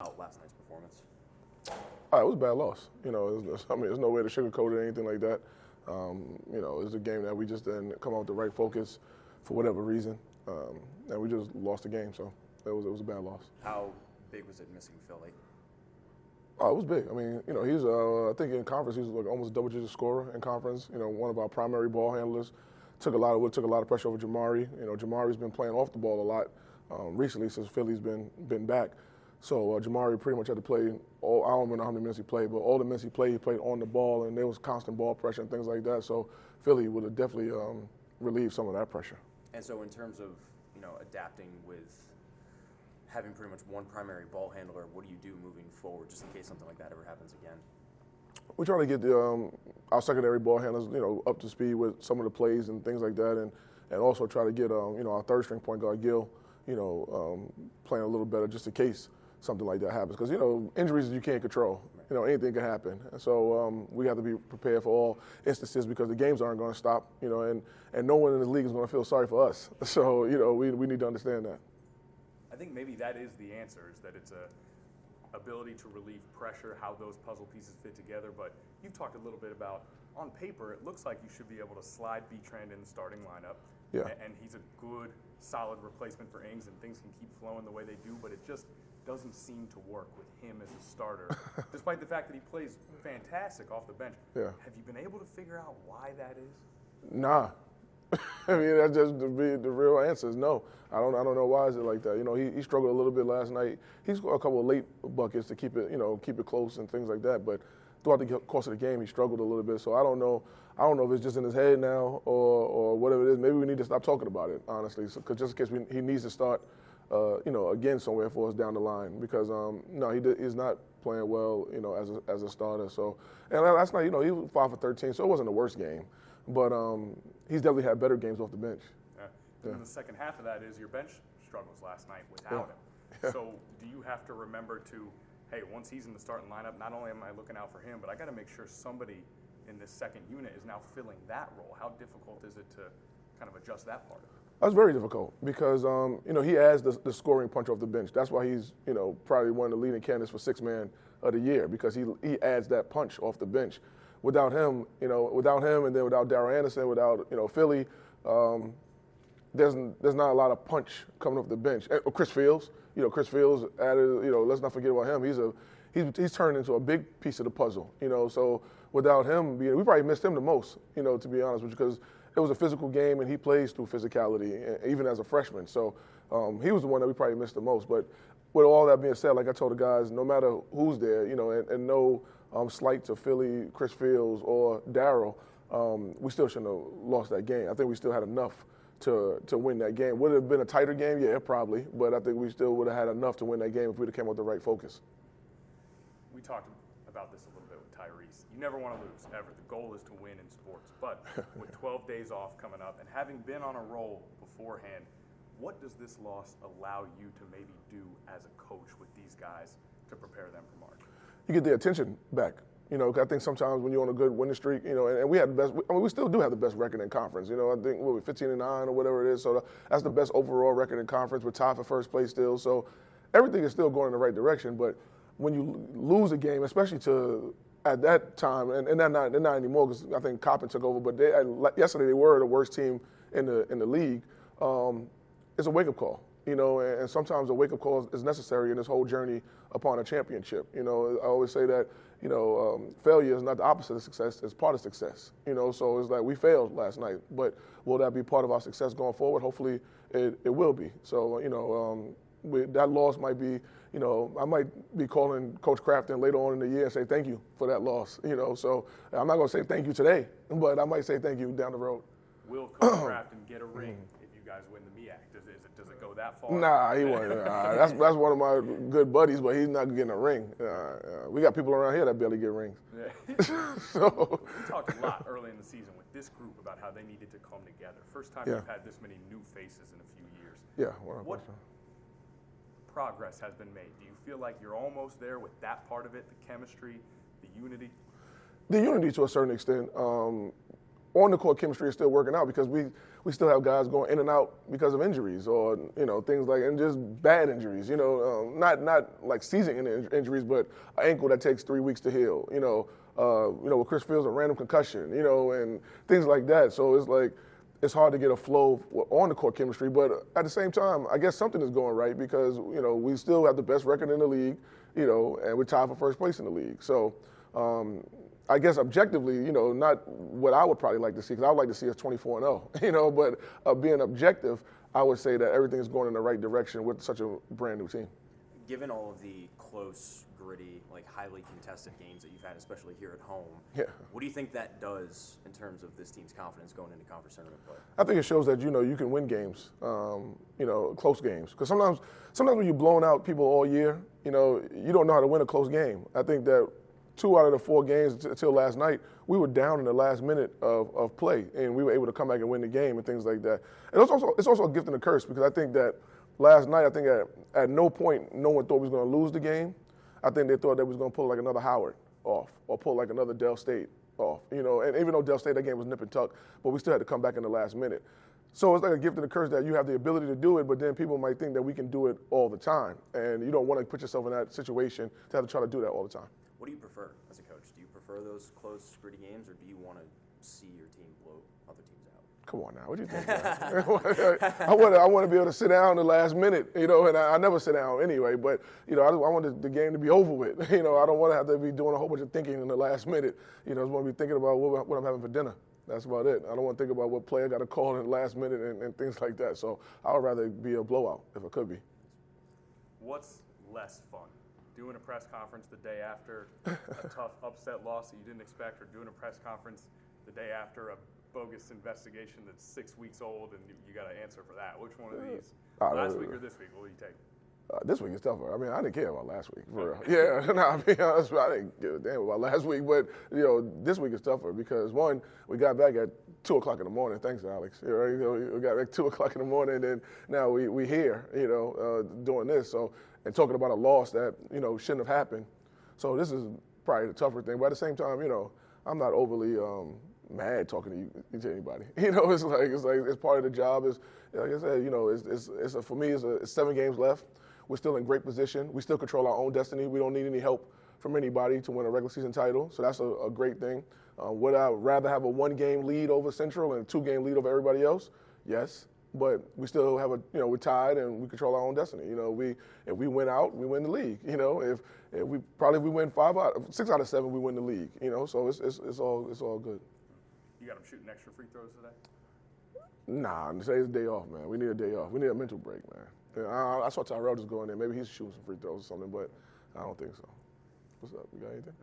Out last night's performance. It was a bad loss. There's no way to sugarcoat it or anything like that. It was a game that we just didn't come out with the right focus for whatever reason, and we just lost the game. So it was a bad loss. How big was it missing Philly? Oh, it was big. He's I think in conference he was like almost a double-digit scorer in conference. One of our primary ball handlers. Took a lot of pressure over Jamari. Jamari's been playing off the ball a lot recently since Philly's been back. So Jamari pretty much had to play I don't know how many minutes he played, but all the minutes he played on the ball, and there was constant ball pressure and things like that. So Philly would have definitely relieved some of that pressure. And so in terms of, adapting with having pretty much one primary ball handler, what do you do moving forward just in case something like that ever happens again? We try to get our secondary ball handlers, up to speed with some of the plays and things like that, and also try to get, our third string point guard, Gil, playing a little better just in case something like that happens. Because, injuries you can't control. Anything can happen. And so we have to be prepared for all instances because the games aren't going to stop, and no one in the league is going to feel sorry for us. So, we need to understand that. I think maybe that is the answer, is that it's a ability to relieve pressure, how those puzzle pieces fit together. But you've talked a little bit about, on paper, it looks like you should be able to slide Betrand in the starting lineup. Yeah. And he's a good, solid replacement for Ings, and things can keep flowing the way they do, but it just doesn't seem to work with him as a starter, despite the fact that he plays fantastic off the bench. Yeah. Have you been able to figure out why that is? Nah. That's just the real answer is no. I don't know why is it like that. He struggled a little bit last night. He scored a couple of late buckets to keep it close and things like that. But throughout the course of the game, he struggled a little bit. So I don't know if it's just in his head now or whatever it is. Maybe we need to stop talking about it, honestly, because just in case he needs to start, again somewhere for us down the line. Because no, he's not playing well, as a starter. So and last night, he was 5 for 13, so it wasn't the worst game. But he's definitely had better games off the bench. Yeah. And the second half of that is your bench struggles last night without him. Yeah. So do you have to remember to, hey, once he's in the starting lineup, not only am I looking out for him, but I got to make sure somebody in this second unit is now filling that role. How difficult is it to kind of adjust that part of it? That's very difficult because, he adds the scoring punch off the bench. That's why he's, probably one of the leading candidates for sixth man of the year because he adds that punch off the bench. Without him, and then without Darrell Anderson, without, Philly, there's not a lot of punch coming off the bench. Chris Fields, Chris Fields added, let's not forget about him. He's turned into a big piece of the puzzle, so without him we probably missed him the most, to be honest with you, because it was a physical game and he plays through physicality, even as a freshman. So he was the one that we probably missed the most. But with all that being said, like I told the guys, no matter who's there, and no slight to Philly, Chris Fields, or Darrell, we still shouldn't have lost that game. I think we still had enough to win that game. Would it have been a tighter game? Yeah, probably. But I think we still would have had enough to win that game if we'd have came with the right focus. We talked about this a little bit with Tyrese. You never want to lose, ever. The goal is to win in sports. But with 12 days off coming up and having been on a roll beforehand, what does this loss allow you to maybe do as a coach with these guys to prepare them for March? You get the attention back. 'Cause I think sometimes when you're on a good winning streak, and we had the best. We still do have the best record in conference. I think we're 15-9 or whatever it is. So that's the best overall record in conference. We're tied for first place still. So everything is still going in the right direction. But when you lose a game, especially at that time, and they're not anymore because I think Coppin took over. But yesterday they were the worst team in the league. It's a wake-up call. And sometimes a wake-up call is necessary in this whole journey upon a championship. I always say that, failure is not the opposite of success, it's part of success. So it's like we failed last night, but will that be part of our success going forward? Hopefully it will be. So, that loss might be, I might be calling Coach Crafton later on in the year and say thank you for that loss. So I'm not going to say thank you today, but I might say thank you down the road. Will Coach Crafton get a ring if you guys win the MEAC? Does it go that far? Nah, he won't. That's one of my good buddies, but he's not getting a ring. We got people around here that barely get rings. Yeah. So we talked a lot early in the season with this group about how they needed to come together. First time Yeah. we've had this many new faces in a few years. Yeah, 100%. What progress has been made? Do you feel like you're almost there with that part of it, the chemistry, the unity? The unity to a certain extent. on the court chemistry is still working out because we still have guys going in and out because of injuries or things like, and just bad injuries. Not like season injuries, but an ankle that takes 3 weeks to heal. With Chris Fields, a random concussion. And things like that. So it's like it's hard to get a flow on the court chemistry, but at the same time, I guess something is going right because we still have the best record in the league. And we're tied for first place in the league. So. I guess objectively, not what I would probably like to see, because I would like to see us 24-0, but being objective, I would say that everything is going in the right direction with such a brand new team. Given all of the close, gritty, like highly contested games that you've had, especially here at home, what do you think that does in terms of this team's confidence going into conference tournament play? I think it shows that, you can win games, close games. Because sometimes when you're blowing out people all year, you don't know how to win a close game. I think that 2 out of the 4 games until last night, we were down in the last minute of play, and we were able to come back and win the game and things like that. And it's also a gift and a curse because I think that last night, at no point no one thought we was going to lose the game. I think they thought they was going to pull like another Howard off or pull like another Dell State off. And even though Dell State, that game was nip and tuck, but we still had to come back in the last minute. So it's like a gift and a curse that you have the ability to do it, but then people might think that we can do it all the time. And you don't want to put yourself in that situation to have to try to do that all the time. What do you prefer as a coach? Do you prefer those close, gritty games, or do you want to see your team blow other teams out? Come on now, what do you think? I want to be able to sit down the last minute, and I never sit down anyway. But I want the game to be over with. I don't want to have to be doing a whole bunch of thinking in the last minute. I just want to be thinking about what I'm having for dinner. That's about it. I don't want to think about what player got a call in the last minute and things like that. So I would rather be a blowout if it could be. What's less fun? Doing a press conference the day after a tough upset loss that you didn't expect, or doing a press conference the day after a bogus investigation that's 6 weeks old and you got to answer for that? Which one of these? Last week or this week? What will you take? This week is tougher. I mean, I didn't care about last week, for real. Yeah, I didn't give a damn about last week. But, this week is tougher because, one, we got back at 2 o'clock in the morning. Thanks, Alex. We got back at 2 o'clock in the morning, and now we here, doing this. So, and talking about a loss that, shouldn't have happened. So this is probably the tougher thing. But at the same time, I'm not overly mad talking to anybody. It's part of the job. Is like I said, for me, it's 7 games left. We're still in great position. We still control our own destiny. We don't need any help from anybody to win a regular season title. So that's a great thing. Would I rather have a 1-game lead over Central and a 2-game lead over everybody else? Yes. But we still have we're tied and we control our own destiny. If we win out, we win the league. If we win 6 out of 7, we win the league. So it's all good. You got them shooting extra free throws today? Nah, today's a day off, man. We need a day off. We need a mental break, man. I saw Tyrell just go in there. Maybe he's shooting some free throws or something, but I don't think so. What's up? You got anything?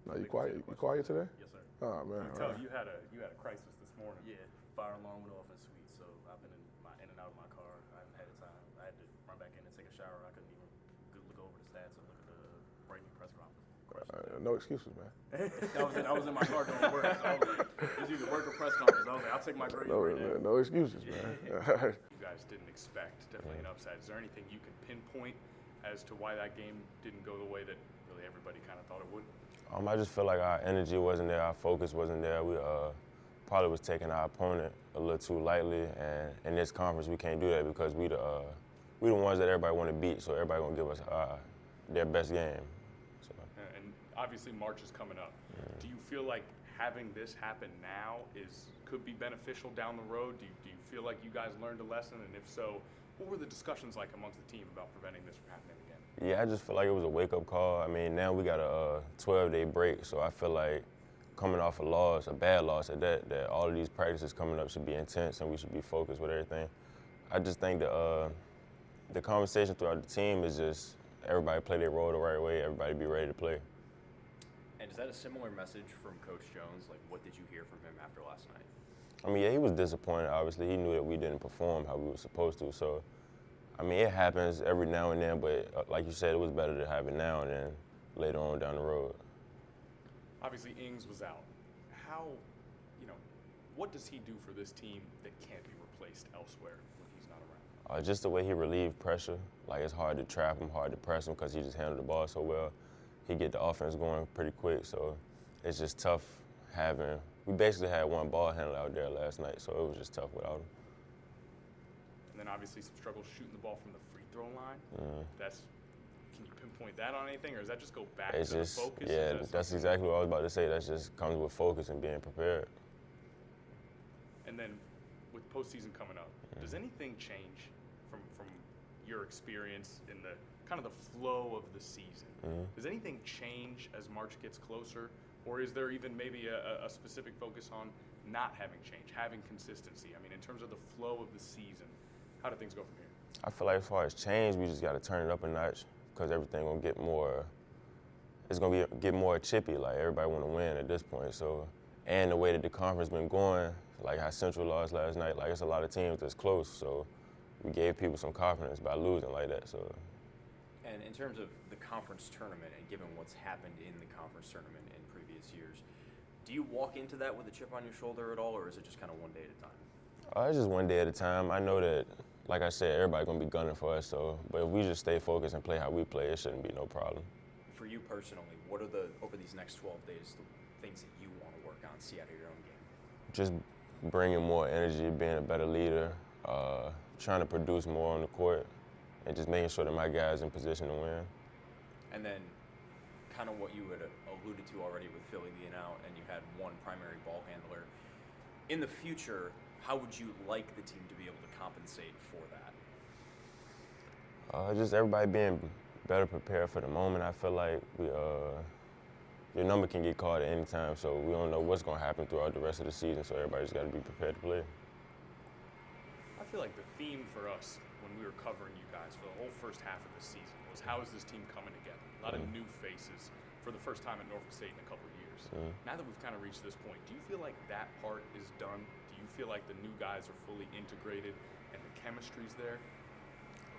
No, you quiet? You quiet today? Yes, sir. Oh man. You had a crisis this morning. Yeah, fire alarm went off in suite, so I've been in and out of my car. I haven't had the time. I had to run back in and take a shower. I couldn't even look over the stats or look at the breaking press conference. No excuses, man. I was in my car doing work. So I was like, it's either work or press conference. I was like, I'll take my grade right now. No excuses, man. You guys didn't expect definitely an upset. Is there anything you can pinpoint as to why that game didn't go the way that really everybody kind of thought it would? I just feel like our energy wasn't there, our focus wasn't there. We probably was taking our opponent a little too lightly, and in this conference we can't do that because we the ones that everybody want to beat, so everybody gonna give us their best game. So. And obviously March is coming up. Do you feel like having this happen now could be beneficial down the road? Do you feel like you guys learned a lesson, and if so, what were the discussions like amongst the team about preventing this from happening again? Yeah, I just feel like it was a wake-up call. I mean, now we got a 12-day break, so I feel like coming off a bad loss at that all of these practices coming up should be intense and we should be focused with everything. I just think the conversation throughout the team is just everybody play their role the right way, everybody be ready to play. And is that a similar message from Coach Jones? Like, what did you hear from him after last night? I mean, yeah, he was disappointed, obviously. He knew that we didn't perform how we were supposed to. So, I mean, it happens every now and then, but like you said, it was better to have it now and then later on down the road. Obviously, Ings was out. What does he do for this team that can't be replaced elsewhere when he's not around? Just the way he relieved pressure. Like, it's hard to trap him, hard to press him because he just handled the ball so well. He get the offense going pretty quick, so it's just tough having we basically had one ball handler out there last night, so it was just tough without him. And then obviously some struggles shooting the ball from the free throw line. Can you pinpoint that on anything, or does that just go back It's to just, the focus? yeah, that's exactly what I was about to say. That just comes with focus and being prepared. And then with postseason coming up, does anything change from your experience in the kind of the flow of the season? Does anything change as March gets closer, or is there even maybe a specific focus on not having change, having consistency? I mean, in terms of the flow of the season, how do things go from here? I feel like as far as change, we just got to turn it up a notch because everything gonna get more. It's gonna get more chippy. Like everybody want to win at this point. So, and the way that the conference been going, like how Central lost last night, like it's a lot of teams that's close. So, we gave people some confidence by losing like that. So. And in terms of the conference tournament and given what's happened in the conference tournament in previous years, do you walk into that with a chip on your shoulder at all, or is it just kind of one day at a time? It's just one day at a time. I know that, like I said, everybody gonna be gunning for us. So, but if we just stay focused and play how we play, it shouldn't be no problem. For you personally, what are over these next 12 days the things that you want to work on, see out of your own game? Just bringing more energy, being a better leader, trying to produce more on the court, and just making sure that my guys in position to win. And then kind of what you had alluded to already with Philly being out and you had one primary ball handler. In the future, how would you like the team to be able to compensate for that? Just everybody being better prepared for the moment. I feel like your number can get called at any time, so we don't know what's going to happen throughout the rest of the season, so everybody's got to be prepared to play. I feel like the theme for us when we were covering you guys for the whole first half of the season was how is this team coming together? A lot of new faces for the first time at Norfolk State in a couple of years. Now that we've kind of reached this point, do you feel like that part is done? Do you feel like the new guys are fully integrated and the chemistry's there?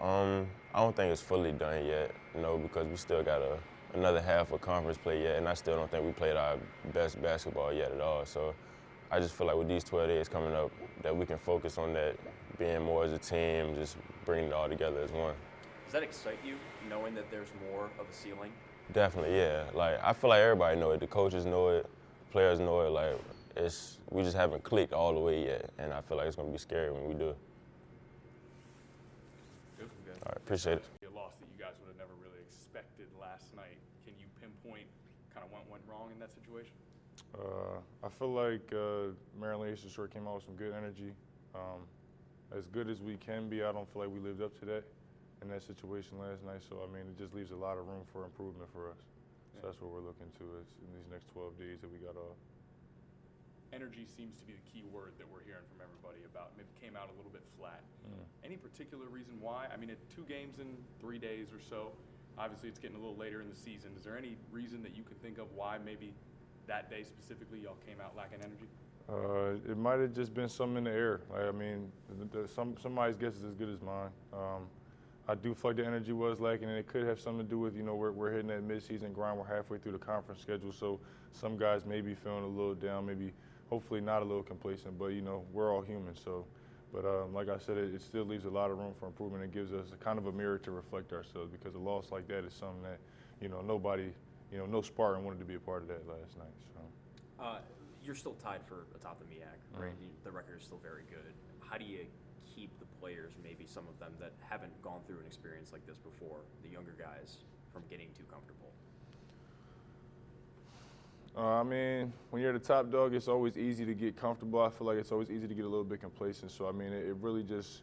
I don't think it's fully done yet, because we still got another half of conference play yet, and I still don't think we played our best basketball yet at all. So I just feel like with these 12 days coming up that we can focus on that, being more as a team, just bringing it all together as one. Does that excite you, knowing that there's more of a ceiling? Definitely, yeah. Like I feel like everybody know it. The coaches know it, players know it. Like we just haven't clicked all the way yet, and I feel like it's gonna be scary when we do. Good. All right, appreciate it. A loss that you guys would have never really expected last night. Can you pinpoint kind of what went wrong in that situation? I feel like Maryland Eastern Shore came out with some good energy. As good as we can be, I don't feel like we lived up to that in that situation last night. So, I mean, it just leaves a lot of room for improvement for us. So that's what we're looking to is in these next 12 days that we got off. Energy seems to be the key word that we're hearing from everybody about. Maybe came out a little bit flat. Any particular reason why? I mean, 2 games in 3 days or so. Obviously, it's getting a little later in the season. Is there any reason that you could think of why maybe that day specifically y'all came out lacking energy? It might have just been something in the air. Like, I mean, somebody's guess is as good as mine. I do feel like the energy was lacking, and it could have something to do with, we're hitting that midseason grind. We're halfway through the conference schedule, so some guys may be feeling a little down, maybe hopefully not a little complacent, but, we're all human. So, but like I said, it still leaves a lot of room for improvement. It gives us a kind of a mirror to reflect ourselves because a loss like that is something that, nobody, no Spartan wanted to be a part of that last night. So. You're still tied for atop the MEAC, right? The record is still very good. How do you keep the players, maybe some of them that haven't gone through an experience like this before, the younger guys, from getting too comfortable? I mean, when you're the top dog, it's always easy to get comfortable. I feel like it's always easy to get a little bit complacent. So I mean, it really just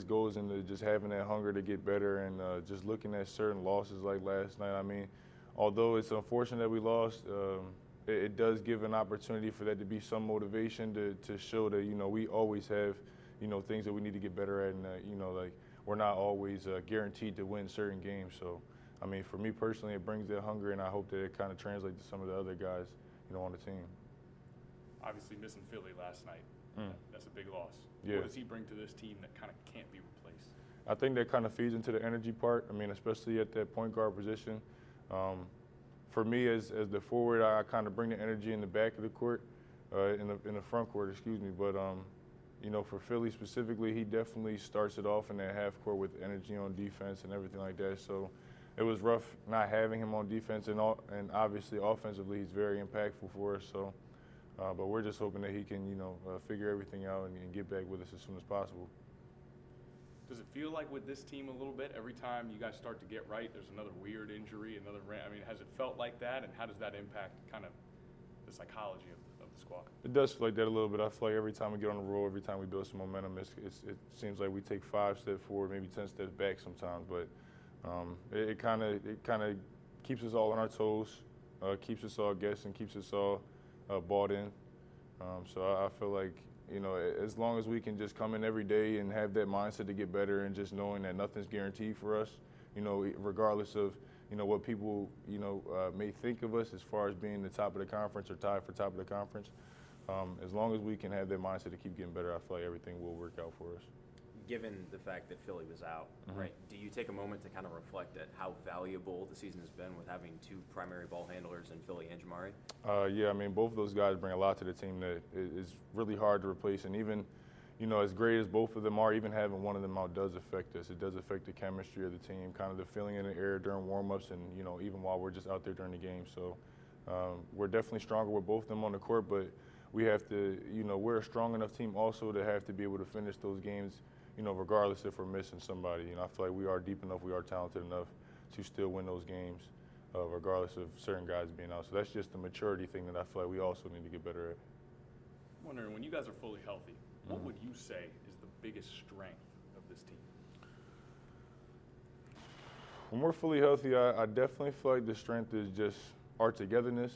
goes into just having that hunger to get better and just looking at certain losses like last night. I mean, although it's unfortunate that we lost, it does give an opportunity for that to be some motivation to show that, we always have, things that we need to get better at. And, like we're not always guaranteed to win certain games. So, I mean, for me personally, it brings that hunger, and I hope that it kind of translates to some of the other guys, on the team. Obviously missing Philly last night. That's a big loss. Yeah. What does he bring to this team that kind of can't be replaced? I think that kind of feeds into the energy part. I mean, especially at that point guard position. For me, as the forward, I kind of bring the energy in the back of the court, in the front court, excuse me. But for Philly specifically, he definitely starts it off in that half court with energy on defense and everything like that. So it was rough not having him on defense, and obviously offensively, he's very impactful for us. So But we're just hoping that he can, figure everything out and get back with us as soon as possible. Does it feel like with this team a little bit, every time you guys start to get right, there's another weird injury, has it felt like that, and how does that impact kind of the psychology of the squad? It does feel like that a little bit. I feel like every time we get on the roll, every time we build some momentum, it seems like we take 5 steps forward, maybe 10 steps back sometimes. But it kind of keeps us all on our toes, keeps us all guessing, keeps us all bought in. So I feel like, as long as we can just come in every day and have that mindset to get better and just knowing that nothing's guaranteed for us, regardless of, what people, may think of us as far as being the top of the conference or tied for top of the conference. As long as we can have that mindset to keep getting better, I feel like everything will work out for us. Given the fact that Philly was out, right, do you take a moment to kind of reflect at how valuable the season has been with having 2 primary ball handlers in Philly and Jamari? Yeah, I mean, both of those guys bring a lot to the team that is really hard to replace. And even, as great as both of them are, even having one of them out does affect us. It does affect the chemistry of the team, kind of the feeling in the air during warm-ups and, even while we're just out there during the game. So we're definitely stronger with both of them on the court, but we have to, we're a strong enough team also to have to be able to finish those games, regardless if we're missing somebody. I feel like we are deep enough, we are talented enough to still win those games, regardless of certain guys being out. So that's just the maturity thing that I feel like we also need to get better at. I'm wondering, when you guys are fully healthy, what would you say is the biggest strength of this team? When we're fully healthy, I definitely feel like the strength is just our togetherness.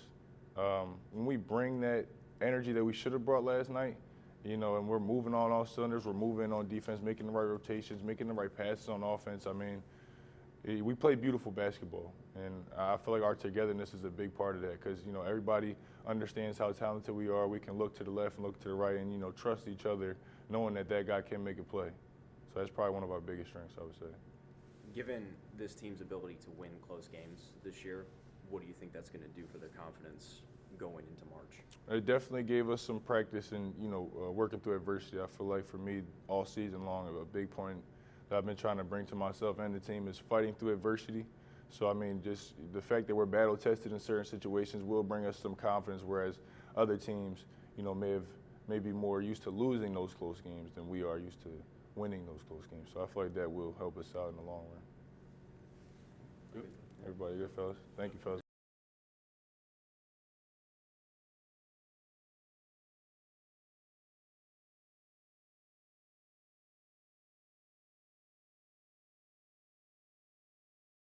When we bring that energy that we should have brought last night, and we're moving on all cylinders, we're moving on defense, making the right rotations, making the right passes on offense. I mean, we play beautiful basketball, and I feel like our togetherness is a big part of that because, everybody understands how talented we are. We can look to the left and look to the right and, trust each other, knowing that guy can make a play. So that's probably one of our biggest strengths, I would say. Given this team's ability to win close games this year, what do you think that's going to do for their confidence going into March? It definitely gave us some practice in, working through adversity. I feel like for me, all season long, a big point that I've been trying to bring to myself and the team is fighting through adversity. So, I mean, just the fact that we're battle-tested in certain situations will bring us some confidence, whereas other teams, may be more used to losing those close games than we are used to winning those close games. So I feel like that will help us out in the long run. Good. Everybody good, fellas? Thank you, fellas.